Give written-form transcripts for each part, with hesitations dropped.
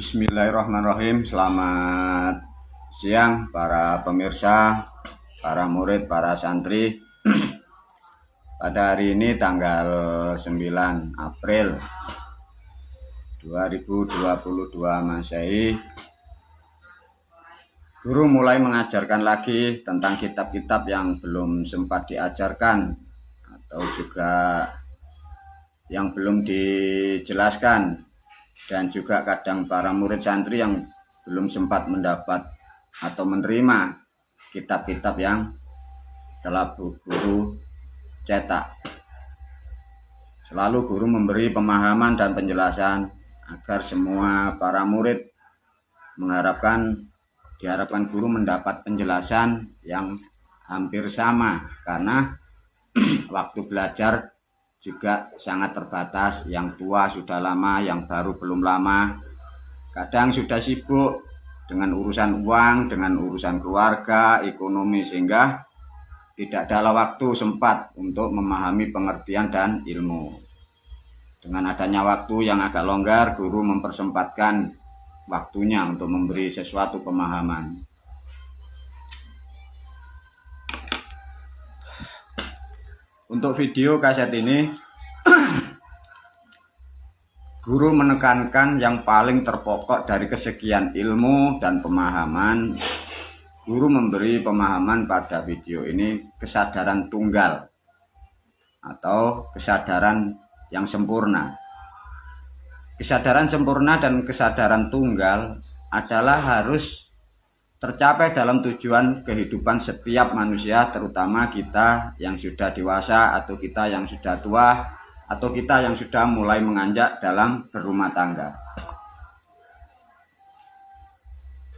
Bismillahirrahmanirrahim. Selamat siang para pemirsa, para murid, para santri. Pada hari ini tanggal 9 April 2022 Masehi, guru mulai mengajarkan lagi tentang kitab-kitab yang belum sempat diajarkan atau juga yang belum dijelaskan, dan juga kadang para murid santri yang belum sempat mendapat atau menerima kitab-kitab yang telah guru cetak. Selalu guru memberi pemahaman dan penjelasan agar semua para murid diharapkan guru mendapat penjelasan yang hampir sama, karena waktu belajar juga sangat terbatas. Yang tua sudah lama, yang baru belum lama. Kadang sudah sibuk dengan urusan uang, dengan urusan keluarga, ekonomi, sehingga tidak ada waktu sempat untuk memahami pengertian dan ilmu. Dengan adanya waktu yang agak longgar, guru mempersempatkan waktunya untuk memberi sesuatu pemahaman. Untuk video kaset ini, guru menekankan yang paling terpokok dari kesekian ilmu dan pemahaman. Guru memberi pemahaman pada video ini kesadaran tunggal atau kesadaran yang sempurna. Kesadaran sempurna dan kesadaran tunggal adalah harus tercapai dalam tujuan kehidupan setiap manusia, terutama kita yang sudah dewasa atau kita yang sudah tua atau kita yang sudah mulai menganjak dalam berumah tangga.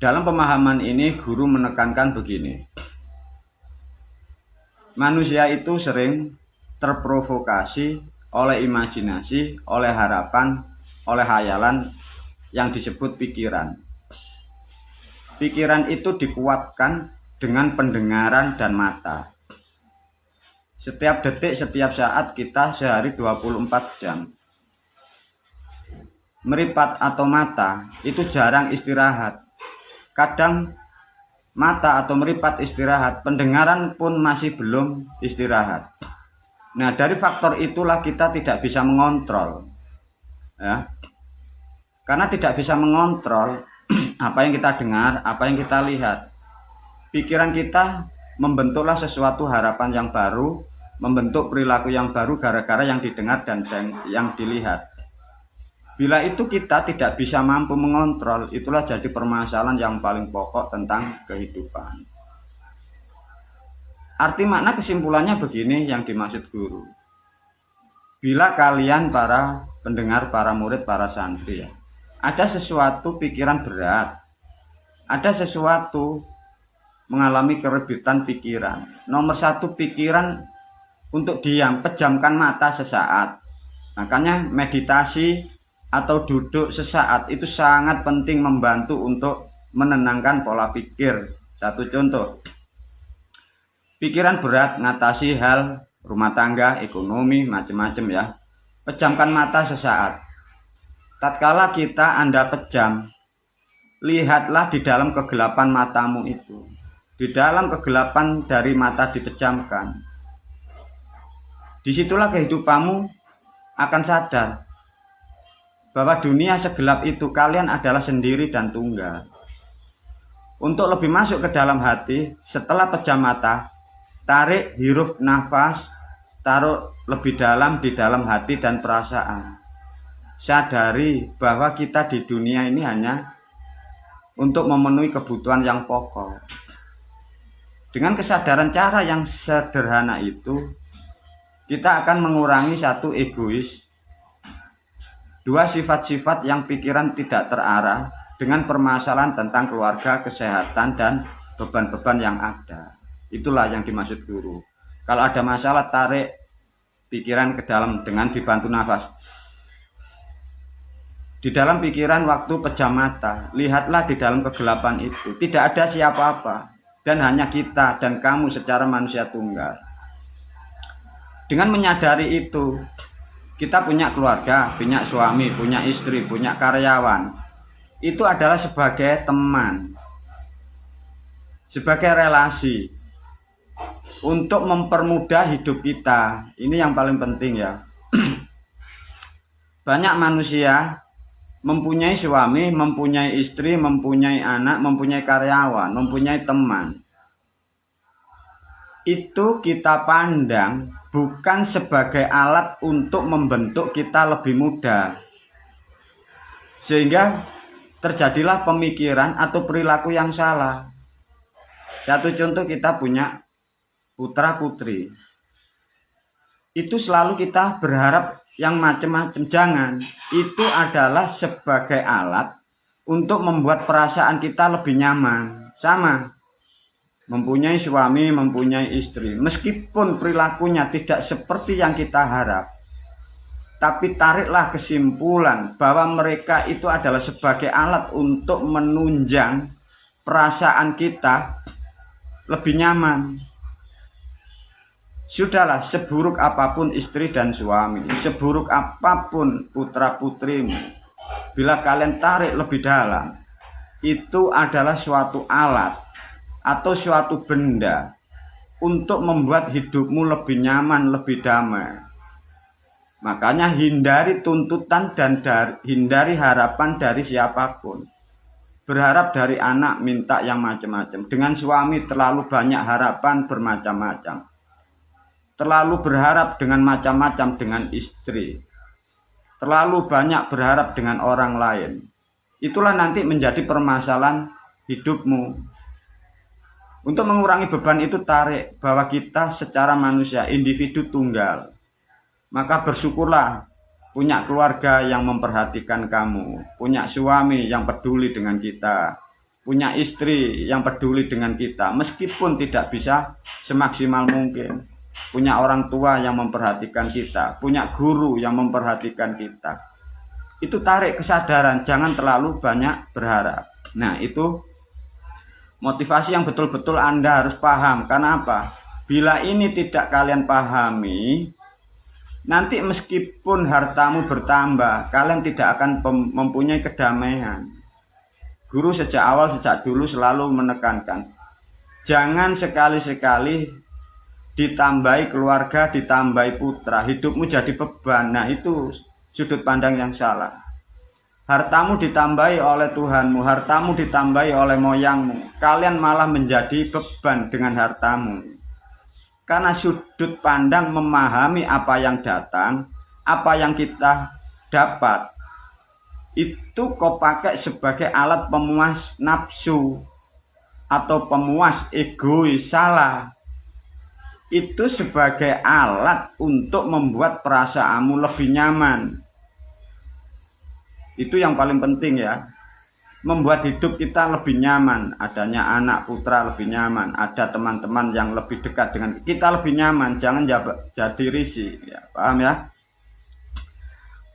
Dalam pemahaman ini guru menekankan begini: manusia itu sering terprovokasi oleh imajinasi, oleh harapan, oleh hayalan yang disebut pikiran. Pikiran itu dikuatkan dengan pendengaran dan mata. Setiap detik, setiap saat kita sehari 24 jam. Meripat atau mata itu jarang istirahat. Kadang mata atau meripat istirahat, pendengaran pun masih belum istirahat. Nah, dari faktor itulah kita tidak bisa mengontrol, ya. Karena tidak bisa mengontrol apa yang kita dengar, apa yang kita lihat. Pikiran kita membentuklah sesuatu harapan yang baru, membentuk perilaku yang baru gara-gara yang didengar dan yang dilihat. Bila itu kita tidak bisa mampu mengontrol, itulah jadi permasalahan yang paling pokok tentang kehidupan. Arti makna kesimpulannya begini yang dimaksud guru. Bila kalian para pendengar, para murid, para santri, ya, ada sesuatu pikiran berat, ada sesuatu mengalami kerebitan pikiran. Nomor satu, pikiran untuk diam, pejamkan mata sesaat. Makanya meditasi atau duduk sesaat itu sangat penting, membantu untuk menenangkan pola pikir. Satu contoh, pikiran berat, ngatasi hal rumah tangga, ekonomi, macam-macam, ya. Pejamkan mata sesaat. Tatkala Anda pejam, lihatlah di dalam kegelapan matamu itu. Di dalam kegelapan dari mata dipejamkan. Disitulah kehidupanmu akan sadar bahwa dunia segelap itu kalian adalah sendiri dan tunggal. Untuk lebih masuk ke dalam hati, setelah pejam mata, tarik hirup nafas, taruh lebih dalam di dalam hati dan perasaan. Sadari bahwa kita di dunia ini hanya untuk memenuhi kebutuhan yang pokok. Dengan kesadaran cara yang sederhana itu, kita akan mengurangi satu, egois. Dua, sifat-sifat yang pikiran tidak terarah dengan permasalahan tentang keluarga, kesehatan, dan beban-beban yang ada. Itulah yang dimaksud guru. Kalau ada masalah, tarik pikiran ke dalam dengan dibantu nafas. Di dalam pikiran waktu pejam mata, lihatlah di dalam kegelapan itu. Tidak ada siapa-apa, dan hanya kita dan kamu secara manusia tunggal. Dengan menyadari itu, kita punya keluarga, punya suami, punya istri, punya karyawan. itu adalah sebagai teman, sebagai relasi untuk mempermudah hidup kita. Ini yang paling penting ya. Banyak manusia mempunyai suami, mempunyai istri, mempunyai anak, mempunyai karyawan, mempunyai teman. Itu kita pandang bukan sebagai alat untuk membentuk kita lebih mudah, sehingga terjadilah pemikiran atau perilaku yang salah. Satu contoh, kita punya putra putri, itu selalu kita berharap yang macam-macam. Jangan, itu adalah sebagai alat untuk membuat perasaan kita lebih nyaman. Sama, mempunyai suami, mempunyai istri, meskipun perilakunya tidak seperti yang kita harap, tapi tariklah kesimpulan bahwa mereka itu adalah sebagai alat untuk menunjang perasaan kita lebih nyaman. Sudahlah, seburuk apapun istri dan suami, seburuk apapun putra putrimu, bila kalian tarik lebih dalam, itu adalah suatu alat atau suatu benda untuk membuat hidupmu lebih nyaman, lebih damai. Makanya hindari tuntutan dan hindari harapan dari siapapun. Berharap dari anak minta yang macam-macam. Dengan suami terlalu banyak harapan bermacam-macam. Terlalu berharap dengan macam-macam dengan istri. Terlalu banyak berharap dengan orang lain. Itulah nanti menjadi permasalahan hidupmu. Untuk mengurangi beban itu, tarik bahwa kita secara manusia, individu tunggal. Maka bersyukurlah punya keluarga yang memperhatikan kamu, punya suami yang peduli dengan kita, punya istri yang peduli dengan kita, meskipun tidak bisa semaksimal mungkin. Punya orang tua yang memperhatikan kita, punya guru yang memperhatikan kita. Itu tarik kesadaran, jangan terlalu banyak berharap. Nah, itu motivasi yang betul-betul Anda harus paham. Karena apa? Bila ini tidak kalian pahami, nanti meskipun hartamu bertambah, kalian tidak akan mempunyai kedamaian. Guru sejak dulu selalu menekankan, jangan sekali-sekali ditambahi keluarga, ditambahi putra, hidupmu jadi beban. Nah, itu sudut pandang yang salah. Hartamu ditambahi oleh Tuhanmu, hartamu ditambahi oleh moyangmu, kalian malah menjadi beban dengan hartamu. Karena sudut pandang memahami apa yang datang, apa yang kita dapat, itu kau pakai sebagai alat pemuas nafsu atau pemuas egois. Salah. Itu sebagai alat untuk membuat perasaanmu lebih nyaman. Itu yang paling penting ya. Membuat hidup kita lebih nyaman. Adanya anak putra lebih nyaman, ada teman-teman yang lebih dekat dengan kita lebih nyaman. Jangan jadi risih ya, paham ya?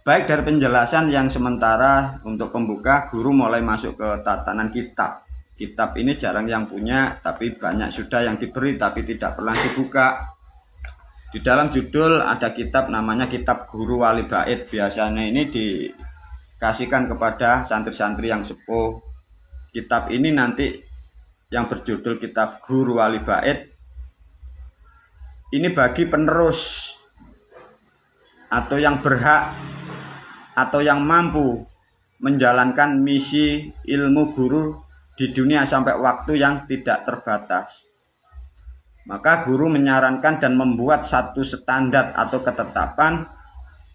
Baik, dari penjelasan yang sementara untuk pembuka, guru mulai masuk ke tatanan kitab. Kitab ini jarang yang punya, tapi banyak sudah yang diberi tapi tidak pernah dibuka. Di dalam judul ada kitab namanya Kitab Guru Wali Bait. Biasanya ini dikasihkan kepada santri-santri yang sepuh. Kitab ini nanti yang berjudul Kitab Guru Wali Bait ini bagi penerus atau yang berhak atau yang mampu menjalankan misi ilmu guru di dunia sampai waktu yang tidak terbatas. Maka guru menyarankan dan membuat satu standar atau ketetapan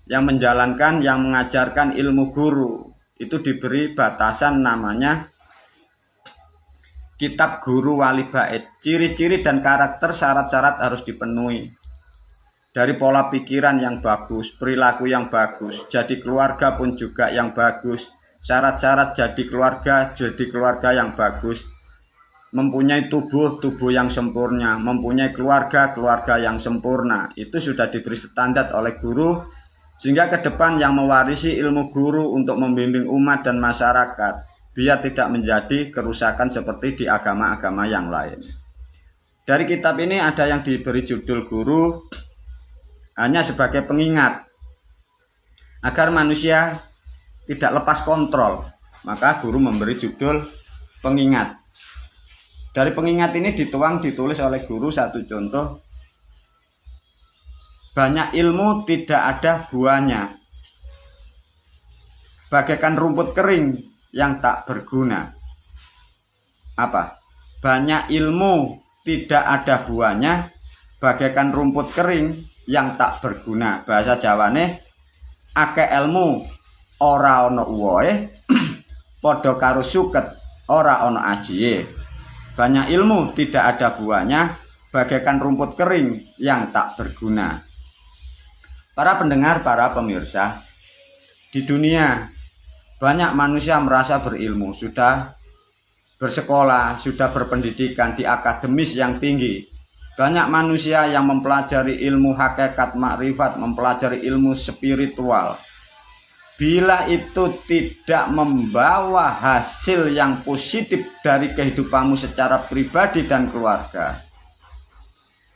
yang menjalankan, yang mengajarkan ilmu guru. Itu diberi batasan namanya Kitab Guru Wali Bait. Ciri-ciri dan karakter, syarat-syarat harus dipenuhi. Dari pola pikiran yang bagus, perilaku yang bagus, jadi keluarga pun juga yang bagus. Syarat-syarat jadi keluarga yang bagus, mempunyai tubuh yang sempurna, mempunyai keluarga yang sempurna. Itu sudah diberi standar oleh guru, sehingga ke depan yang mewarisi ilmu guru untuk membimbing umat dan masyarakat, biar tidak menjadi kerusakan seperti di agama-agama yang lain. Dari kitab ini ada yang diberi judul guru hanya sebagai pengingat agar manusia tidak lepas kontrol Maka guru memberi judul pengingat. Dari pengingat ini ditulis oleh guru satu contoh. Banyak ilmu tidak ada buahnya, bagaikan rumput kering yang tak berguna. Apa? Banyak ilmu tidak ada buahnya, bagaikan rumput kering yang tak berguna. Bahasa Jawane, akeh ilmu ora ana uwohe, padha karo suket ora ana ajiye. Banyak ilmu tidak ada buahnya, bagaikan rumput kering yang tak berguna. Para pendengar, para pemirsa, di dunia banyak manusia merasa berilmu, sudah bersekolah, sudah berpendidikan di akademis yang tinggi. Banyak manusia yang mempelajari ilmu hakikat makrifat, mempelajari ilmu spiritual. Bila itu tidak membawa hasil yang positif dari kehidupanmu secara pribadi dan keluarga,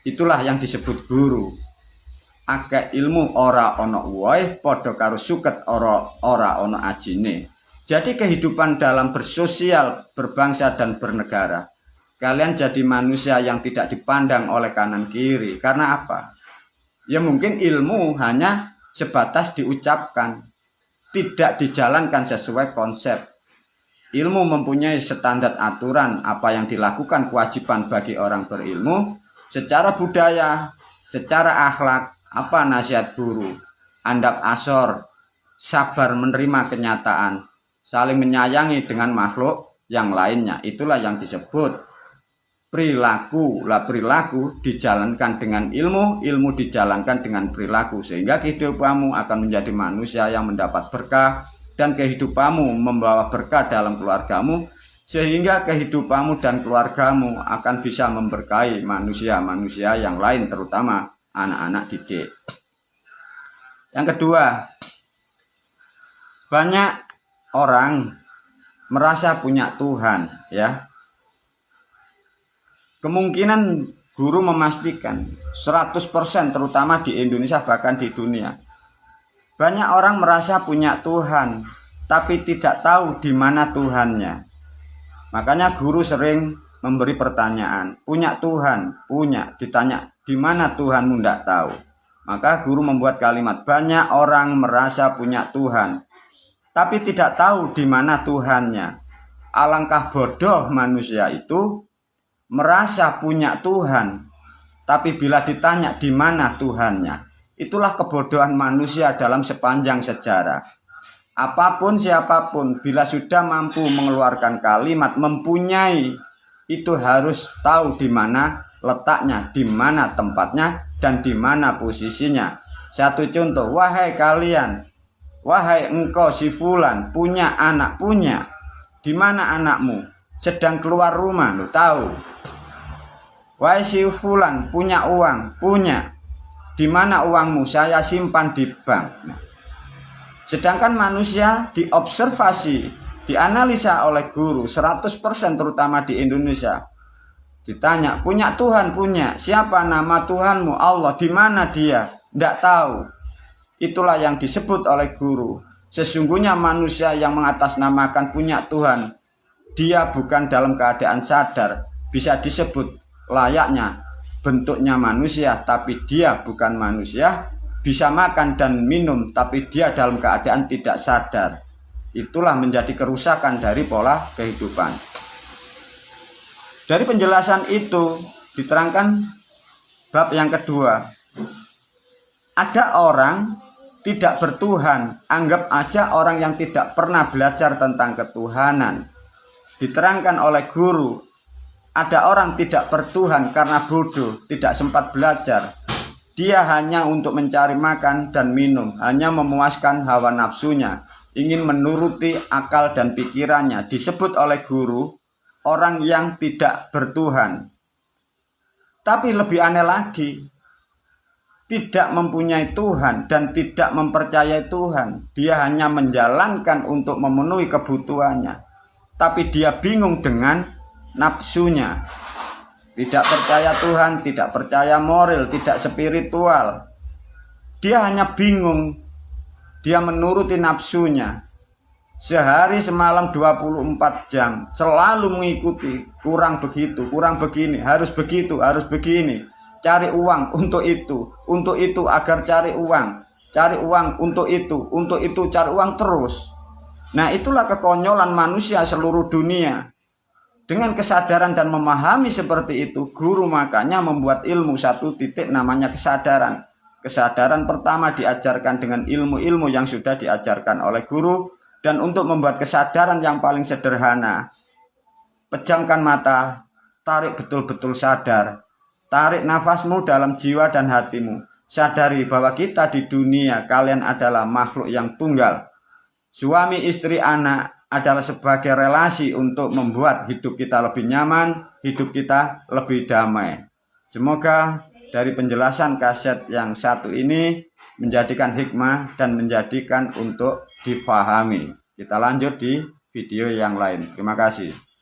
itulah yang disebut guru. Akeh ilmu ora ana uwohe, padha karo suket ora ana ajine. Jadi kehidupan dalam bersosial, berbangsa dan bernegara, kalian jadi manusia yang tidak dipandang oleh kanan kiri. Karena apa? Ya mungkin ilmu hanya sebatas diucapkan, tidak dijalankan sesuai konsep. Ilmu mempunyai standar aturan apa yang dilakukan kewajiban bagi orang berilmu secara budaya, secara akhlak. Apa nasihat guru? Andap asor, sabar menerima kenyataan, saling menyayangi dengan makhluk yang lainnya. Itulah yang disebut perilaku. Lah perilaku dijalankan dengan ilmu, ilmu dijalankan dengan perilaku, sehingga kehidupanmu akan menjadi manusia yang mendapat berkah, dan kehidupanmu membawa berkah dalam keluargamu, sehingga kehidupanmu dan keluargamu akan bisa memberkahi manusia-manusia yang lain, terutama anak-anak didik. Yang kedua, banyak orang merasa punya Tuhan, ya. Kemungkinan guru memastikan 100% terutama di Indonesia, bahkan di dunia, banyak orang merasa punya Tuhan tapi tidak tahu di mana Tuhannya. Makanya guru sering memberi pertanyaan, punya Tuhan, punya, ditanya di mana Tuhanmu, tidak tahu. Maka guru membuat kalimat, banyak orang merasa punya Tuhan tapi tidak tahu di mana Tuhannya. Alangkah bodoh manusia itu merasa punya Tuhan tapi bila ditanya di mana Tuhannya. Itulah kebodohan manusia dalam sepanjang sejarah. Apapun siapapun, bila sudah mampu mengeluarkan kalimat mempunyai, itu harus tahu di mana letaknya, di mana tempatnya, dan di mana posisinya. Satu contoh, wahai kalian, wahai engkau si fulan, punya anak, punya. Di mana anakmu? Sedang keluar rumah, lo tahu. Wahai si fulan, punya uang, punya. Di mana uangmu? Saya simpan di bank. Sedangkan manusia diobservasi, dianalisa oleh guru 100% terutama di Indonesia. Ditanya, punya Tuhan? Punya. Siapa nama Tuhanmu? Allah. Di mana dia? Tidak tahu. Itulah yang disebut oleh guru. Sesungguhnya manusia yang mengatasnamakan punya Tuhan, dia bukan dalam keadaan sadar. Bisa disebut layaknya bentuknya manusia, tapi dia bukan manusia. Bisa makan dan minum, tapi dia dalam keadaan tidak sadar. Itulah menjadi kerusakan dari pola kehidupan. Dari penjelasan itu diterangkan bab yang kedua. Ada orang tidak bertuhan, anggap aja orang yang tidak pernah belajar tentang ketuhanan. Diterangkan oleh guru, ada orang tidak bertuhan karena bodoh, tidak sempat belajar. Dia hanya untuk mencari makan dan minum, hanya memuaskan hawa nafsunya, ingin menuruti akal dan pikirannya. Disebut oleh guru orang yang tidak bertuhan. Tapi lebih aneh lagi, tidak mempunyai Tuhan dan tidak mempercayai Tuhan. Dia hanya menjalankan untuk memenuhi kebutuhannya, tapi dia bingung dengan nafsunya. Tidak percaya Tuhan, tidak percaya moral, tidak spiritual. Dia hanya bingung. Dia menuruti nafsunya. sehari semalam 24 jam selalu mengikuti, kurang begitu, kurang begini, harus begitu, harus begini, cari uang untuk itu agar cari uang untuk itu cari uang terus. Nah, itulah kekonyolan manusia seluruh dunia. Dengan kesadaran dan memahami seperti itu, guru makanya membuat ilmu satu titik namanya kesadaran. Kesadaran pertama diajarkan dengan ilmu-ilmu yang sudah diajarkan oleh guru. Dan untuk membuat kesadaran yang paling sederhana, pejamkan mata, tarik betul-betul sadar. Tarik nafasmu dalam jiwa dan hatimu. Sadari bahwa kita di dunia, kalian adalah makhluk yang tunggal. Suami, istri, anak adalah sebagai relasi untuk membuat hidup kita lebih nyaman, hidup kita lebih damai. Semoga dari penjelasan kaset yang satu ini menjadikan hikmah dan menjadikan untuk dipahami. Kita lanjut di video yang lain. Terima kasih.